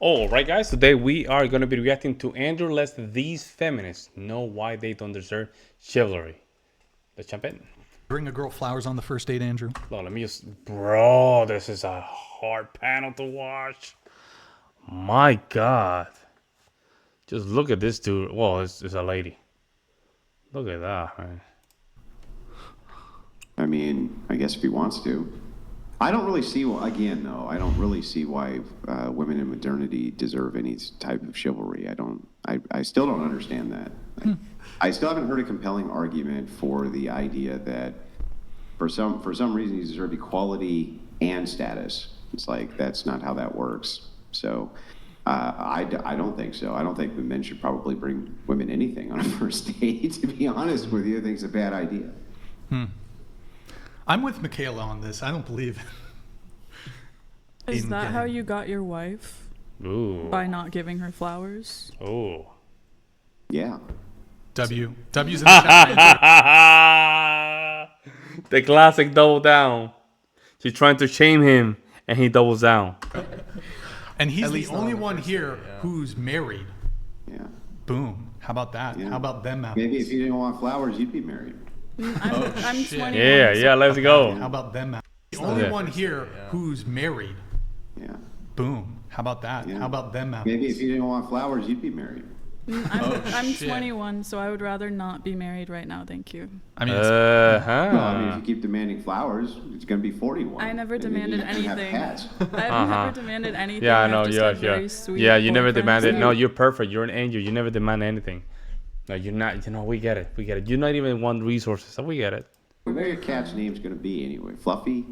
All right, guys. Today we are going to be reacting to Andrew Lets These Feminists Know Why They Don't Deserve Chivalry. Let's jump in. Bring a girl flowers on the first date, Andrew. No, let me just... Bro, this is a hard panel to watch. My God. Just look at this dude. Well, it's a lady. Look at that, man. I mean, I guess if he wants to. I don't really see, again, though, I don't really see why women in modernity deserve any type of chivalry. I still don't understand that. I still haven't heard a compelling argument for the idea that for some reason you deserve equality and status. It's like, that's not how that works. So I don't think so. I don't think the men should probably bring women anything on a first date, to be honest with you. I think it's a bad idea. I'm with Michaela on this. I don't believe it. Is that how you got your wife? Ooh. By not giving her flowers? Oh. Yeah. W's in the chat. The classic double down. She's trying to shame him, and he doubles down. And he's the only one here who's married. Yeah. Boom. How about that? Yeah. How about them apples? Maybe if you didn't want flowers, you'd be married. I'm 21. Yeah, let's go. How about them apples? The only one here who's married. Yeah. Boom. How about that? Yeah. How about them apples? Maybe if you didn't want flowers, you'd be married. I'm 21, so I would rather not be married right now, thank you. I mean, Well, I mean, if you keep demanding flowers, it's going to be 41. I never and then demanded you have to have anything. cats. I've never demanded anything. Yeah, I I've know. just had very sweet Yeah, you never boyfriends. demanded. No, you're perfect. You're an angel. You never demand anything. No, you're not. You know, we get it. We get it. You're not even want resources, so we get it. What are your cat's name's going to be anyway? Fluffy?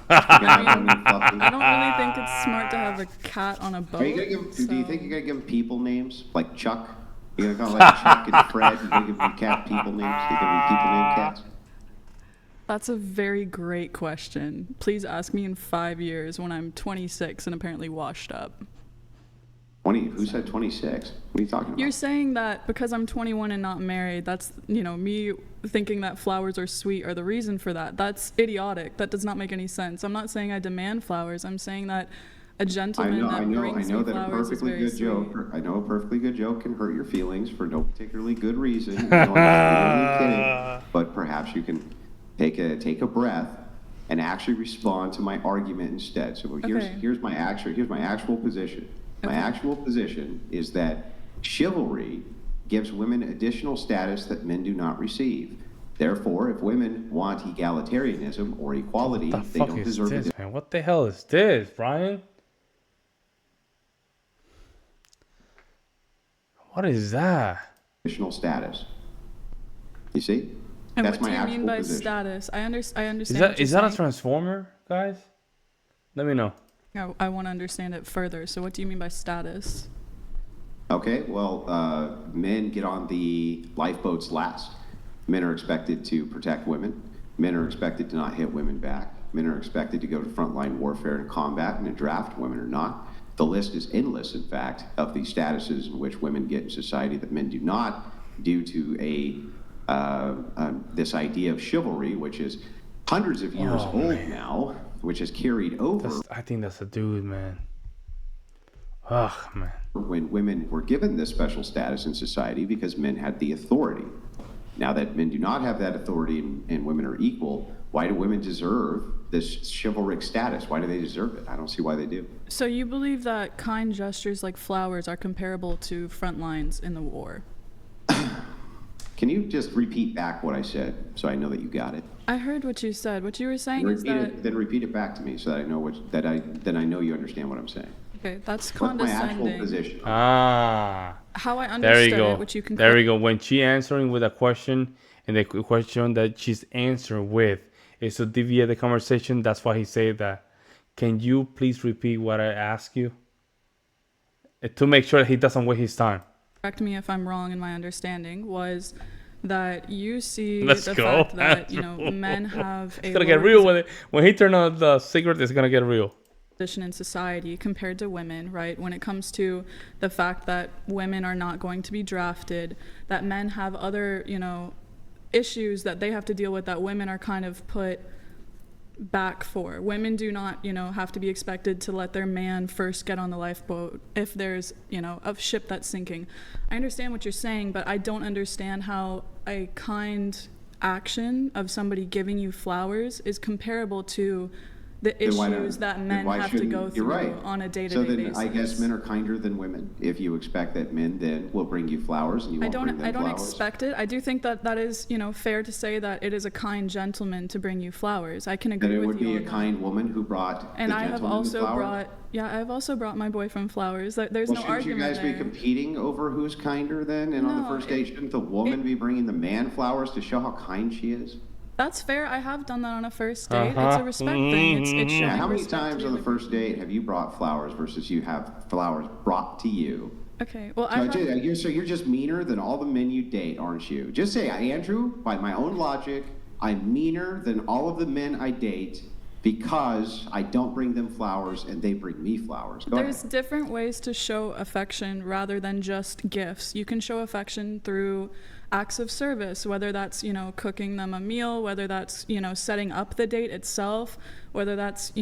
I don't really think it's smart to have a cat on a boat. Are you gonna give, so. Do you think you're going to give them people names? Like Chuck? You're going to call them like Chuck and Fred? You're going to give them cat people names? You're going to people named cats? That's a very great question. Please ask me in 5 years when I'm 26 and apparently washed up. 20? Who said 26? What are you talking about? You're saying that because I'm 21 and not married, that's, me thinking that flowers are sweet are the reason for that. That's idiotic. That does not make any sense. I'm not saying I demand flowers. I'm saying that a gentleman that brings me that a flowers is perfectly very good sweet. joke. I know a perfectly good joke can hurt your feelings for no particularly good reason. You know, I'm really kidding, but perhaps you can take a breath and actually respond to my argument instead. So here's my actual position. My actual position is that chivalry gives women additional status that men do not receive. Therefore, if women want egalitarianism or equality, they don't deserve it. Man? What the hell is this, Brian? What is that? Additional status. You see? And That's what do my you mean actual by position. status? I understand. Is that a transformer, guys? Let me know. I want to understand it further. So what do you mean by status? Okay, well, men get on the lifeboats last. Men are expected to protect women. Men are expected to not hit women back. Men are expected to go to frontline warfare and combat and to draft. Women are not. The list is endless, in fact, of the statuses in which women get in society that men do not, due to this idea of chivalry, which is hundreds of years old now, which is carried over. I think that's a dude, man. Ugh, man. When women were given this special status in society because men had the authority. Now that men do not have that authority and women are equal, why do women deserve this chivalric status? Why do they deserve it? I don't see why they do. So you believe that kind gestures like flowers are comparable to front lines in the war? Can you just repeat back what I said so I know that you got it? I heard what you said. What you were saying is that... Then repeat it back to me so that I know then I know you understand what I'm saying. Okay, that's What's my condescending. actual position? How I There understood you go. it, which you can... There we go. When she answering with a question, and the question that she's answering with is to deviate the conversation, that's why he said that. Can you please repeat what I asked you? To make sure that he doesn't waste his time. Correct me if I'm wrong in my understanding, was that you see Let's the go. fact that, men have a It's gonna get real with it. When he turn on the cigarette, it's gonna get real. position in society compared to women, right? When it comes to the fact that women are not going to be drafted, that men have other, issues that they have to deal with that women are kind of put back for. Women do not, have to be expected to let their man first get on the lifeboat if there's, a ship that's sinking. I understand what you're saying, but I don't understand how a kind action of somebody giving you flowers is comparable to the issues that men have to go through on a day-to-day basis. So then I guess men are kinder than women if you expect that men then will bring you flowers and you won't bring them flowers. I don't expect it. I do think that is, fair to say that it is a kind gentleman to bring you flowers. I can agree with you. That it would be a kind woman who brought and the I have gentleman also the flower? I've also brought my boyfriend flowers. There's no argument shouldn't you guys there. be competing over who's kinder then? And on the first date, shouldn't the woman be bringing the man flowers to show how kind she is? That's fair. I have done that on a first date. It's a respect thing. It's showing how many respect times to on the other first date have you brought flowers versus you have flowers brought to you? Okay, well, So you're just meaner than all the men you date, aren't you? Just say, Andrew, by my own logic, I'm meaner than all of the men I date because I don't bring them flowers and they bring me flowers. There's different ways to show affection rather than just gifts. You can show affection through acts of service, whether that's, cooking them a meal, whether that's, setting up the date itself, whether that's,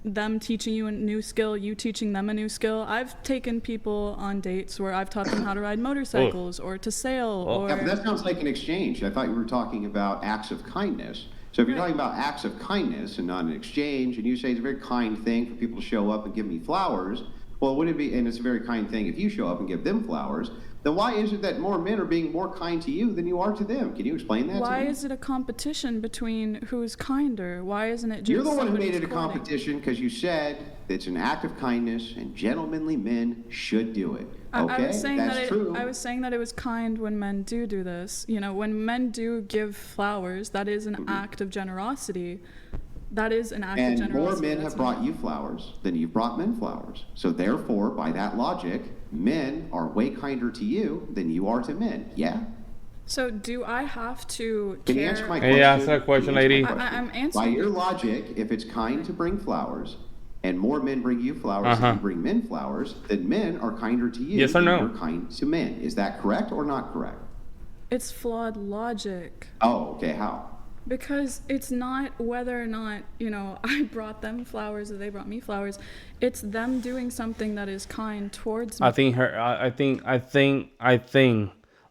them teaching you a new skill, you teaching them a new skill. I've taken people on dates where I've taught them how to ride motorcycles or to sail. Yeah, but that sounds like an exchange. I thought you were talking about acts of kindness. So if you're talking about acts of kindness and not an exchange, and you say it's a very kind thing for people to show up and give me flowers, well, would it be, and it's a very kind thing if you show up and give them flowers, then why is it that more men are being more kind to you than you are to them? Can you explain that to me? Why is it a competition between who's kinder? Why isn't it just You're the one who made it a courting? competition because you said it's an act of kindness and gentlemanly men should do it. Okay, I was saying that's true. I was saying that it was kind when men do this. When men do give flowers, that is an act of generosity. That is an act of generosity. And more men have brought you flowers than you've brought men flowers. So therefore, by that logic, men are way kinder to you than you are to men. Yeah? So do I have to Can care? you answer my question? Hey, ask that question, lady. I'm answering. By your logic, if it's kind to bring flowers, and more men bring you flowers than you bring men flowers, then men are kinder to you Yes or than no? you're kind to men. Is that correct or not correct? It's flawed logic. Oh, okay. How? Because it's not whether or not, I brought them flowers or they brought me flowers. It's them doing something that is kind towards me. I think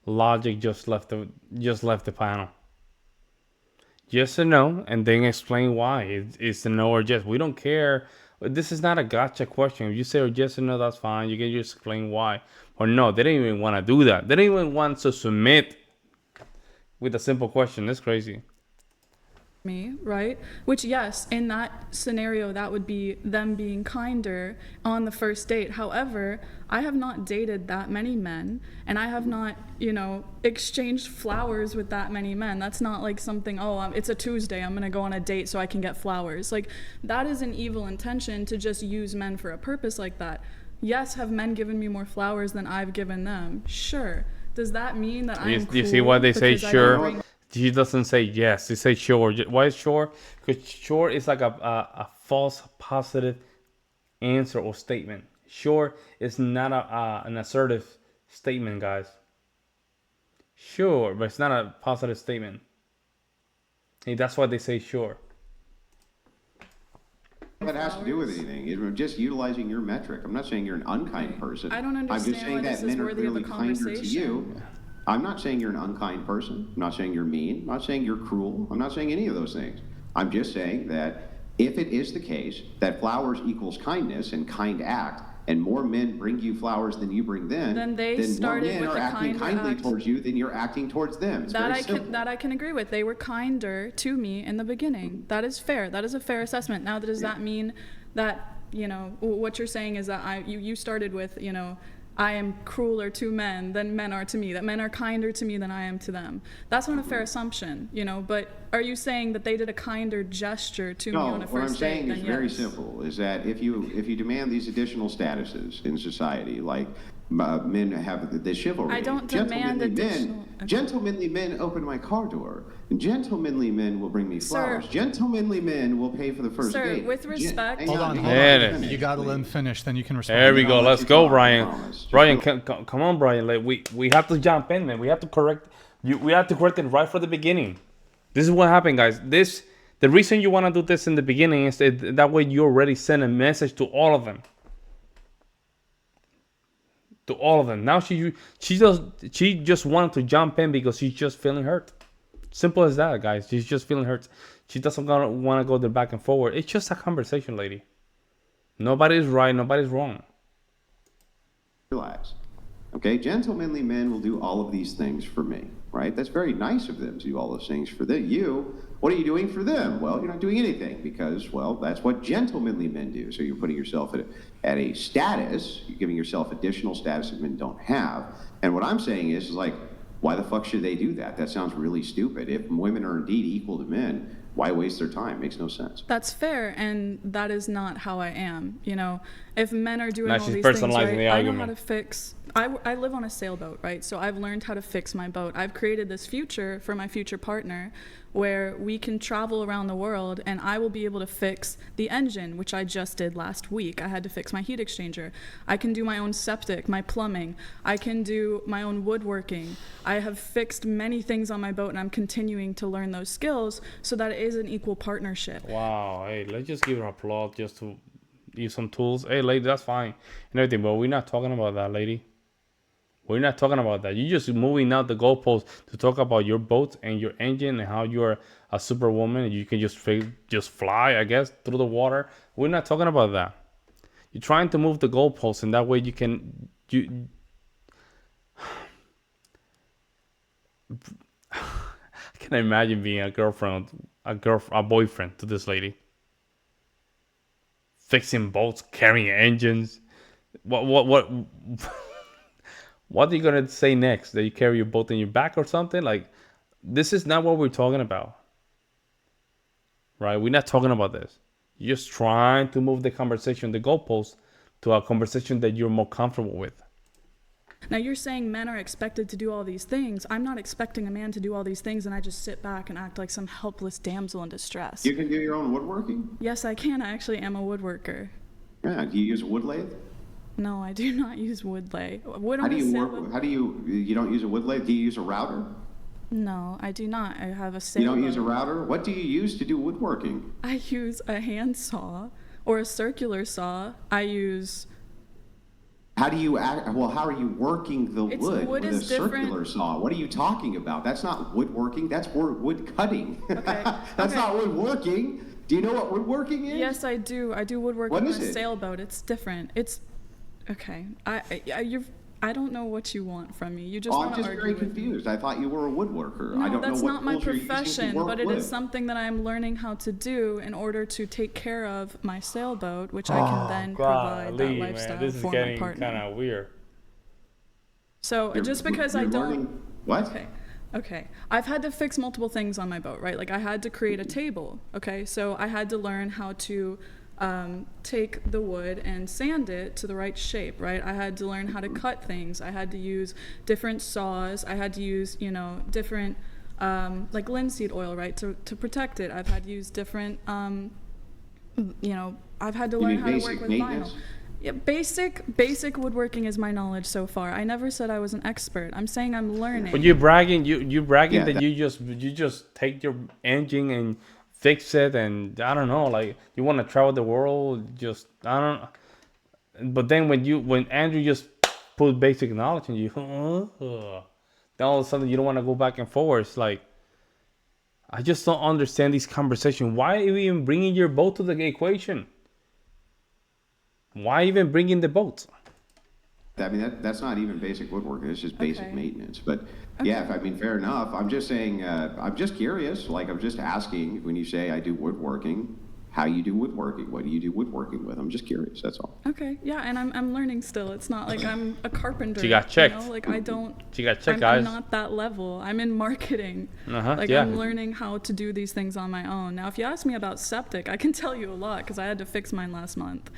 logic just left the panel. Yes or no, and then explain why. It's a no or yes. We don't care. This is not a gotcha question. If you say yes or no, that's fine. You can just explain why. Or no, they didn't even want to do that. They didn't even want to submit with a simple question. That's crazy. Me, right? Which, yes, in that scenario, that would be them being kinder on the first date. However, I have not dated that many men, and I have not, exchanged flowers with that many men. That's not like something, it's a Tuesday, I'm gonna go on a date so I can get flowers. Like, that is an evil intention to just use men for a purpose like that. Yes, have men given me more flowers than I've given them? Sure. Does that mean that I'm cool? You see why they say because I sure? don't bring- He doesn't say yes. He says sure. Why is sure? Because sure is like a false positive answer or statement. Sure is not an assertive statement, guys. Sure, but it's not a positive statement. And that's why they say sure. That has to do with anything. I'm just utilizing your metric. I'm not saying you're an unkind person. I don't I'm understand just saying why that this is men are worthy of a clearly kinder to you. conversation. I'm not saying you're an unkind person. I'm not saying you're mean. I'm not saying you're cruel. I'm not saying any of those things. I'm just saying that if it is the case that flowers equals kindness and kind act, and more men bring you flowers than you bring them, Then they more started men with are the acting kinder kindly act. towards you than you're acting towards them. It's very simple. That I can agree with. They were kinder to me in the beginning. That is fair. That is a fair assessment. Now, does that mean that, what you're saying is that you started with, I am crueler to men than men are to me, that men are kinder to me than I am to them. That's not a fair assumption, but are you saying that they did a kinder gesture to me on a what I'm first date? saying is Then very yes. simple, is that if you demand these additional statuses in society, like men have the chivalry. I don't demand additional. Gentlemanly men open my car door. Gentlemanly men will bring me flowers. Sir. Gentlemanly men will pay for the first Sir, date. with respect- Hold on. Yeah. You got to let him finish, then you can respond. There we go. I'll let Let's you go, talk, I Brian. promise. Brian, come on, Brian. Like we have to jump in, man. We have to correct you. We have to correct it right from the beginning. This is what happened, guys. This The reason you want to do this in the beginning is that way you already send a message to all of them. To all of them. Now she just wanted to jump in because she's just feeling hurt. Simple as that, guys. She's just feeling hurt. She doesn't want to go there back and forward. It's just a conversation, lady. Nobody's right. Nobody's wrong. Relax. Okay, gentlemanly men will do all of these things for me, right? That's very nice of them to do all those things for you. What are you doing for them? Well, you're not doing anything because, well, that's what gentlemanly men do. So you're putting yourself at a status, you're giving yourself additional status that men don't have. And what I'm saying is like, why the fuck should they do that? That sounds really stupid. If women are indeed equal to men, why waste their time? Makes no sense. That's fair, and that is not how I am. You know, if men are doing all she's these things, personalizing the right, I know argument. how to fix. I live on a sailboat, right? So I've learned how to fix my boat. I've created this future for my future partner where we can travel around the world, and I will be able to fix the engine, which I just did last week. I had to fix my heat exchanger. I can do my own septic, my plumbing. I can do my own woodworking. I have fixed many things on my boat, and I'm continuing to learn those skills so that it is an equal partnership. Wow. Hey, let's just give her applause just to use some tools. Hey, lady, that's fine and everything, but we're not talking about that, lady. We're not talking about that. You're just moving out the goalpost to talk about your boat and your engine and how you're a superwoman and you can just fly, I guess, through the water. We're not talking about that. You're trying to move the goalpost, and that way you can. I can imagine being a boyfriend to this lady, fixing boats, carrying engines. What? What are you gonna say next? That you carry your boat in your back or something? Like, this is not what we're talking about, right? We're not talking about this. You're just trying to move the conversation, the goalpost, to a conversation that you're more comfortable with. Now you're saying men are expected to do all these things. I'm not expecting a man to do all these things and I just sit back and act like some helpless damsel in distress. You can do your own woodworking? Yes, I can. I actually am a woodworker. Yeah, do you use a wood lathe? No, I do not use wood lathe. How do you don't use a wood lathe? Do you use a router? No, I do not. I have a You sailboat. don't use a router? What do you use to do woodworking? I use a hand saw or a circular saw. I use... How do you how are you working the wood wood with a is circular different. saw? What are you talking about? That's not woodworking. That's wood cutting. Okay. That's not woodworking. Do you know what woodworking is? Yes, I do. I do woodworking What on is a it? sailboat. It's different. It's... Okay. I don't know what you want from me. You just Oh, want I'm to just argue very with me. confused. I thought you were a woodworker. No, I don't that's know what not my tools you're using to profession, work but it with. is something that I'm learning how to do in order to take care of my sailboat, which I can then provide that lifestyle man, this is for my getting partner. kind of weird. So just because I You're don't... learning- What? Okay. I've had to fix multiple things on my boat, right? Like I had to create a table, okay? So I had to learn how to take the wood and sand it to the right shape, right? I had to learn how to cut things. I had to use different saws. I had to use, different, like linseed oil, right, to protect it. I've had to use different, I've had to You learn mean how to basic work with maintenance? vinyl. Yeah, basic woodworking is my knowledge so far. I never said I was an expert. I'm saying I'm learning. But you're bragging, you bragging Yeah, that you just take your engine and fix it, and I don't know, like you want to travel the world, just I don't. But then when Andrew just put basic knowledge in you, then all of a sudden you don't want to go back and forth. It's like, I just don't understand this conversation. Why are you even bringing your boat to the equation? Why even bringing the boat? I mean, that's not even basic woodworking. It's just basic Okay. maintenance. But yeah, I mean, fair enough. I'm just saying, I'm just curious. Like, I'm just asking when you say I do woodworking, how you do woodworking. What do you do woodworking with? I'm just curious. That's all. Okay, yeah, and I'm learning still. It's not like I'm a carpenter. She got checked. Like I don't. She got checked, I'm guys. not that level. I'm in marketing. Like yeah. I'm learning how to do these things on my own. Now, if you ask me about septic, I can tell you a lot because I had to fix mine last month.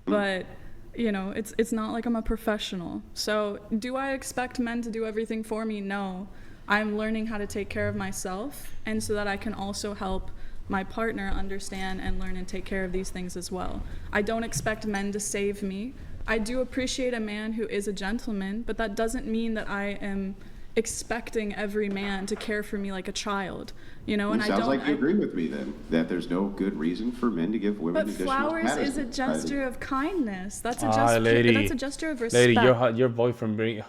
But it's not like I'm a professional. So do I expect men to do everything for me? No. I'm learning how to take care of myself, and so that I can also help my partner understand and learn and take care of these things as well. I don't expect men to save me. I do appreciate a man who is a gentleman, but that doesn't mean that I am, expecting every man to care for me like a child, you know. And It sounds like you agree with me then, that there's no good reason for men to give women additional flowers status is a in society. gesture of kindness. That's a Lady, that's a gesture of respect. lady, your boyfriend bring.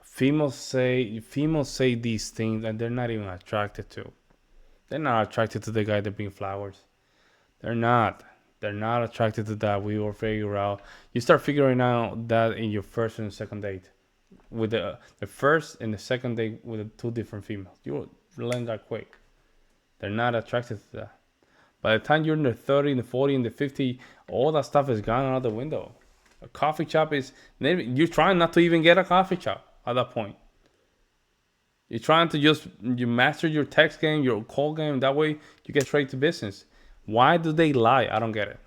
Females say these things and they're not even attracted to. They're not attracted to the guy that bring flowers. They're not. They're not attracted to that. We will figure out. You start figuring out that in your first and second date, with the first and the second date with the two different females. You will learn that quick. They're not attracted to that. By the time you're in the 30, in the 40, in the 50, all that stuff is gone out the window. A coffee shop is. You're trying not to even get a coffee shop at that point. You're trying to you master your text game, your call game. That way you get straight to business. Why do they lie? I don't get it.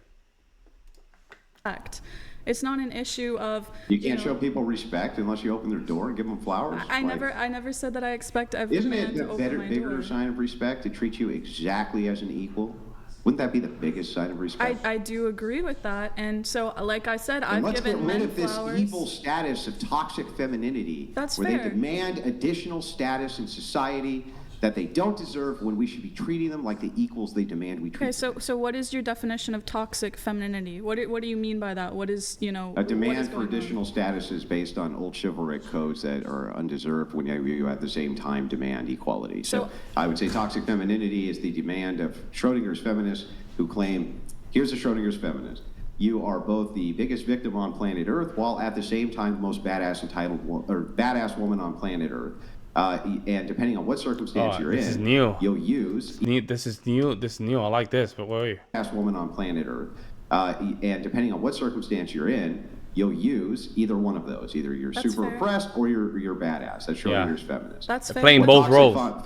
It's not an issue of you can't show people respect unless you open their door and give them flowers. I never said that I expect every man to open my door. Isn't it a bigger sign of respect to treat you exactly as an equal? Wouldn't that be the biggest sign of respect? I do agree with that, and so like I said, I've given men flowers. Let's get rid of this evil status of toxic femininity. That's where fair. They demand additional status in society that they don't deserve when we should be treating them like the equals they demand we treat them. Okay, so what is your definition of toxic femininity? What do you mean by that? What is, a demand for additional status is based on old chivalric codes that are undeserved when you at the same time demand equality. So I would say toxic femininity is the demand of Schrodinger's feminists who claim, here's a Schrodinger's feminist. You are both the biggest victim on planet Earth while at the same time the most badass badass woman on planet Earth. And depending on what circumstance you're in, this is new. You'll use. This is new. I like this, but wait. Badass woman on planet Earth. And depending on what circumstance you're in, you'll use either one of those. Either you're super repressed or you're badass. That's Schrodinger's feminist. That's fair. Playing both roles. Toxic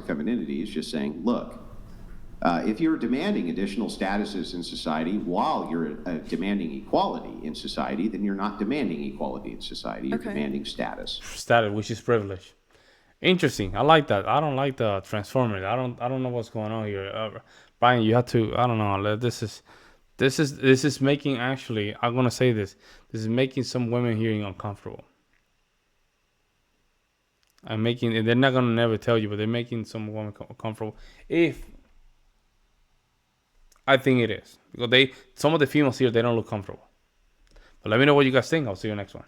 femininity is just saying, look, if you're demanding additional statuses in society while you're demanding equality in society, then you're not demanding equality in society. You're demanding status. Status, which is privilege. Interesting. I like that. I don't like the transformer. I don't know what's going on here. Brian, you have to. I don't know. This is making, actually, I'm gonna say this. This is making some women hearing uncomfortable. And they're not gonna never tell you, but they're making some women uncomfortable. I think it is. Because some of the females here, they don't look comfortable. But let me know what you guys think. I'll see you next one.